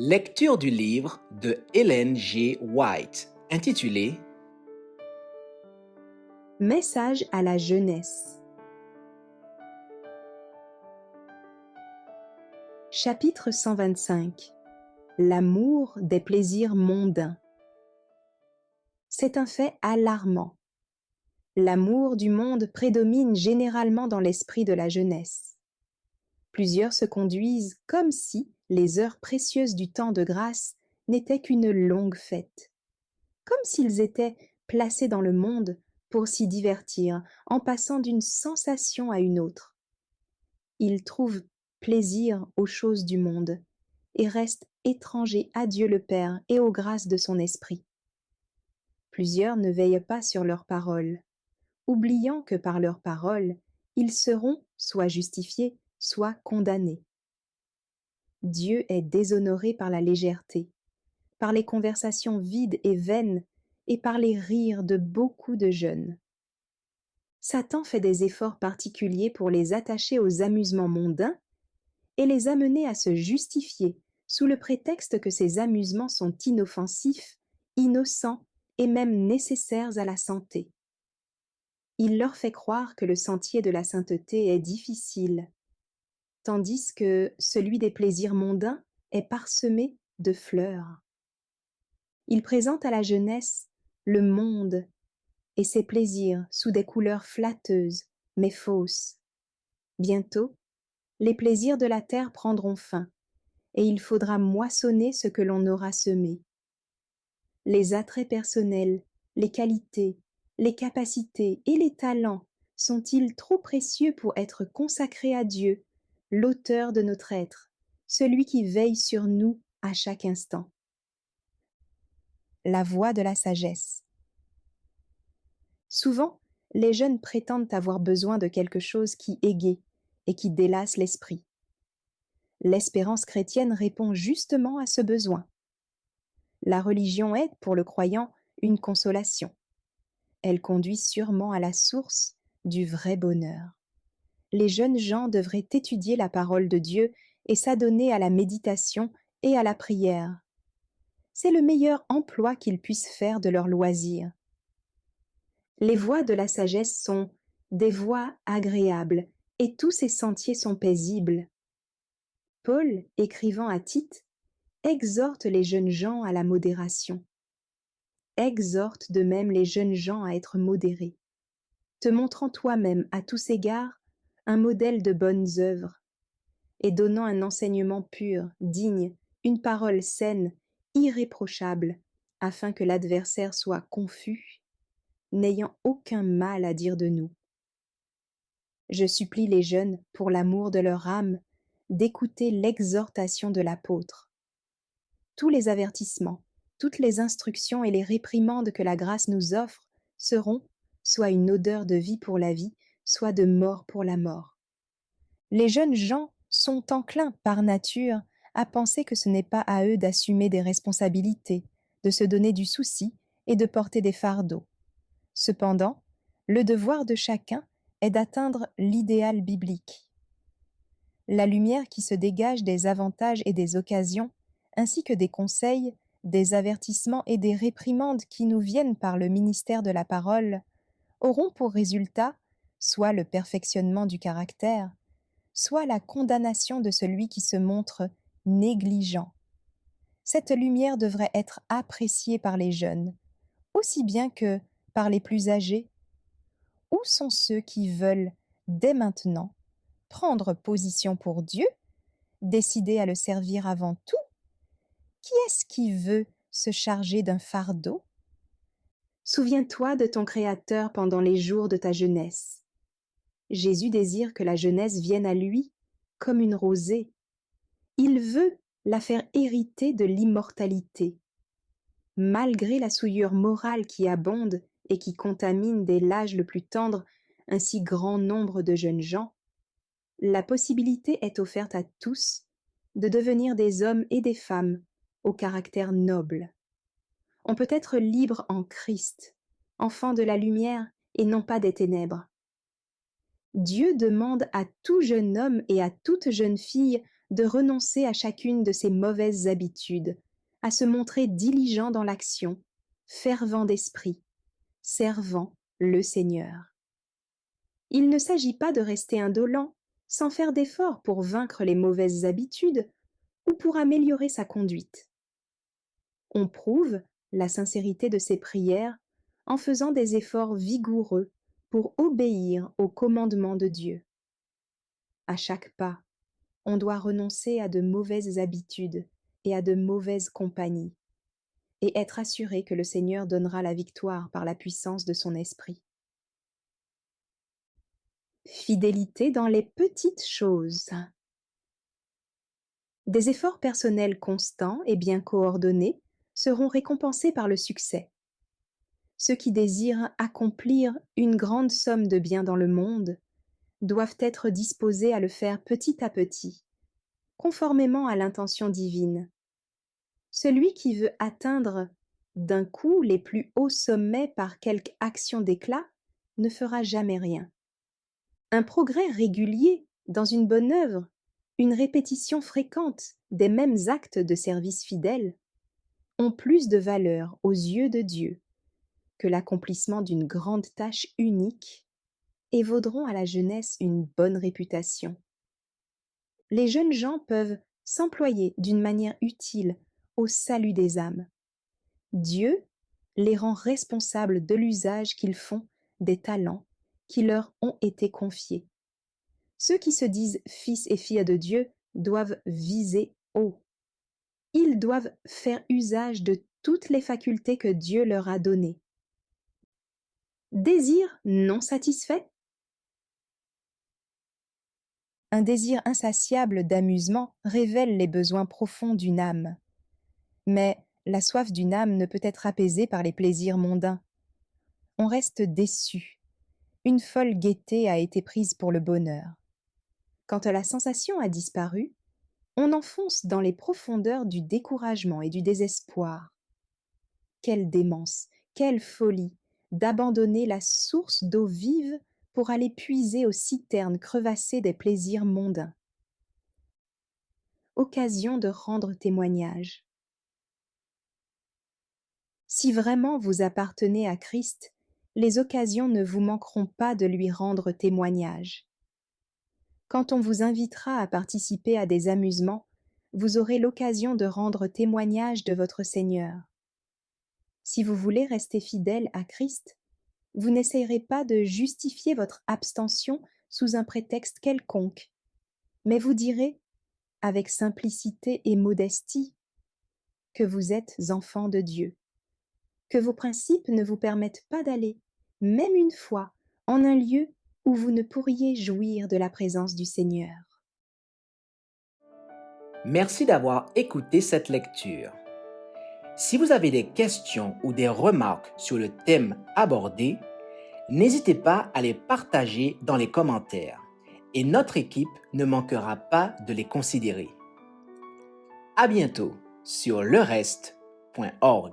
Lecture du livre de Ellen G. White, intitulé Message à la jeunesse. Chapitre 125. L'amour des plaisirs mondains. C'est un fait alarmant. L'amour du monde prédomine généralement dans l'esprit de la jeunesse. Plusieurs se conduisent comme si les heures précieuses du temps de grâce n'étaient qu'une longue fête, comme s'ils étaient placés dans le monde pour s'y divertir en passant d'une sensation à une autre. Ils trouvent plaisir aux choses du monde et restent étrangers à Dieu le Père et aux grâces de son esprit. Plusieurs ne veillent pas sur leurs paroles, oubliant que par leurs paroles, ils seront soit justifiés, soit condamnés. Dieu est déshonoré par la légèreté, par les conversations vides et vaines et par les rires de beaucoup de jeunes. Satan fait des efforts particuliers pour les attacher aux amusements mondains et les amener à se justifier sous le prétexte que ces amusements sont inoffensifs, innocents et même nécessaires à la santé. Il leur fait croire que le sentier de la sainteté est difficile, tandis que celui des plaisirs mondains est parsemé de fleurs. Il présente à la jeunesse le monde et ses plaisirs sous des couleurs flatteuses, mais fausses. Bientôt, les plaisirs de la terre prendront fin, et il faudra moissonner ce que l'on aura semé. Les attraits personnels, les qualités, les capacités et les talents sont-ils trop précieux pour être consacrés à Dieu, l'auteur de notre être, celui qui veille sur nous à chaque instant? La voie de la sagesse. Souvent, les jeunes prétendent avoir besoin de quelque chose qui égaie et qui délasse l'esprit. L'espérance chrétienne répond justement à ce besoin. La religion est, pour le croyant, une consolation. Elle conduit sûrement à la source du vrai bonheur. Les jeunes gens devraient étudier la parole de Dieu et s'adonner à la méditation et à la prière. C'est le meilleur emploi qu'ils puissent faire de leur loisir. Les voies de la sagesse sont des voies agréables et tous ces sentiers sont paisibles. Paul, écrivant à Tite, exhorte les jeunes gens à la modération. Exhorte de même les jeunes gens à être modérés, te montrant toi-même à tous égards un modèle de bonnes œuvres, et donnant un enseignement pur, digne, une parole saine, irréprochable, afin que l'adversaire soit confus, n'ayant aucun mal à dire de nous. Je supplie les jeunes, pour l'amour de leur âme, d'écouter l'exhortation de l'apôtre. Tous les avertissements, toutes les instructions et les réprimandes que la grâce nous offre seront soit une odeur de vie pour la vie, soit de mort pour la mort. Les jeunes gens sont enclins par nature à penser que ce n'est pas à eux d'assumer des responsabilités, de se donner du souci et de porter des fardeaux. Cependant, le devoir de chacun est d'atteindre l'idéal biblique. La lumière qui se dégage des avantages et des occasions, ainsi que des conseils, des avertissements et des réprimandes qui nous viennent par le ministère de la parole, auront pour résultat soit le perfectionnement du caractère, soit la condamnation de celui qui se montre négligent. Cette lumière devrait être appréciée par les jeunes, aussi bien que par les plus âgés. Où sont ceux qui veulent, dès maintenant, prendre position pour Dieu, décider à le servir avant tout? Qui est-ce qui veut se charger d'un fardeau? Souviens-toi de ton Créateur pendant les jours de ta jeunesse. Jésus désire que la jeunesse vienne à lui comme une rosée. Il veut la faire hériter de l'immortalité. Malgré la souillure morale qui abonde et qui contamine dès l'âge le plus tendre un si grand nombre de jeunes gens, la possibilité est offerte à tous de devenir des hommes et des femmes au caractère noble. On peut être libre en Christ, enfant de la lumière et non pas des ténèbres. Dieu demande à tout jeune homme et à toute jeune fille de renoncer à chacune de ses mauvaises habitudes, à se montrer diligent dans l'action, fervent d'esprit, servant le Seigneur. Il ne s'agit pas de rester indolent, sans faire d'efforts pour vaincre les mauvaises habitudes ou pour améliorer sa conduite. On prouve la sincérité de ses prières en faisant des efforts vigoureux pour obéir aux commandements de Dieu. À chaque pas, on doit renoncer à de mauvaises habitudes et à de mauvaises compagnies, et être assuré que le Seigneur donnera la victoire par la puissance de son esprit. Fidélité dans les petites choses. Des efforts personnels constants et bien coordonnés seront récompensés par le succès. Ceux qui désirent accomplir une grande somme de bien dans le monde doivent être disposés à le faire petit à petit, conformément à l'intention divine. Celui qui veut atteindre d'un coup les plus hauts sommets par quelque action d'éclat ne fera jamais rien. Un progrès régulier dans une bonne œuvre, une répétition fréquente des mêmes actes de service fidèle, ont plus de valeur aux yeux de Dieu que l'accomplissement d'une grande tâche unique et vaudront à la jeunesse une bonne réputation. Les jeunes gens peuvent s'employer d'une manière utile au salut des âmes. Dieu les rend responsables de l'usage qu'ils font des talents qui leur ont été confiés. Ceux qui se disent fils et filles de Dieu doivent viser haut. Ils doivent faire usage de toutes les facultés que Dieu leur a données. Désir non satisfait? Un désir insatiable d'amusement révèle les besoins profonds d'une âme. Mais la soif d'une âme ne peut être apaisée par les plaisirs mondains. On reste déçu. Une folle gaieté a été prise pour le bonheur. Quand la sensation a disparu, on enfonce dans les profondeurs du découragement et du désespoir. Quelle démence, quelle folie d'abandonner la source d'eau vive pour aller puiser aux citernes crevassées des plaisirs mondains. Occasion de rendre témoignage. Si vraiment vous appartenez à Christ, les occasions ne vous manqueront pas de lui rendre témoignage. Quand on vous invitera à participer à des amusements, vous aurez l'occasion de rendre témoignage de votre Seigneur. Si vous voulez rester fidèle à Christ, vous n'essayerez pas de justifier votre abstention sous un prétexte quelconque, mais vous direz, avec simplicité et modestie, que vous êtes enfant de Dieu, que vos principes ne vous permettent pas d'aller, même une fois, en un lieu où vous ne pourriez jouir de la présence du Seigneur. Merci d'avoir écouté cette lecture. Si vous avez des questions ou des remarques sur le thème abordé, n'hésitez pas à les partager dans les commentaires et notre équipe ne manquera pas de les considérer. À bientôt sur lereste.org.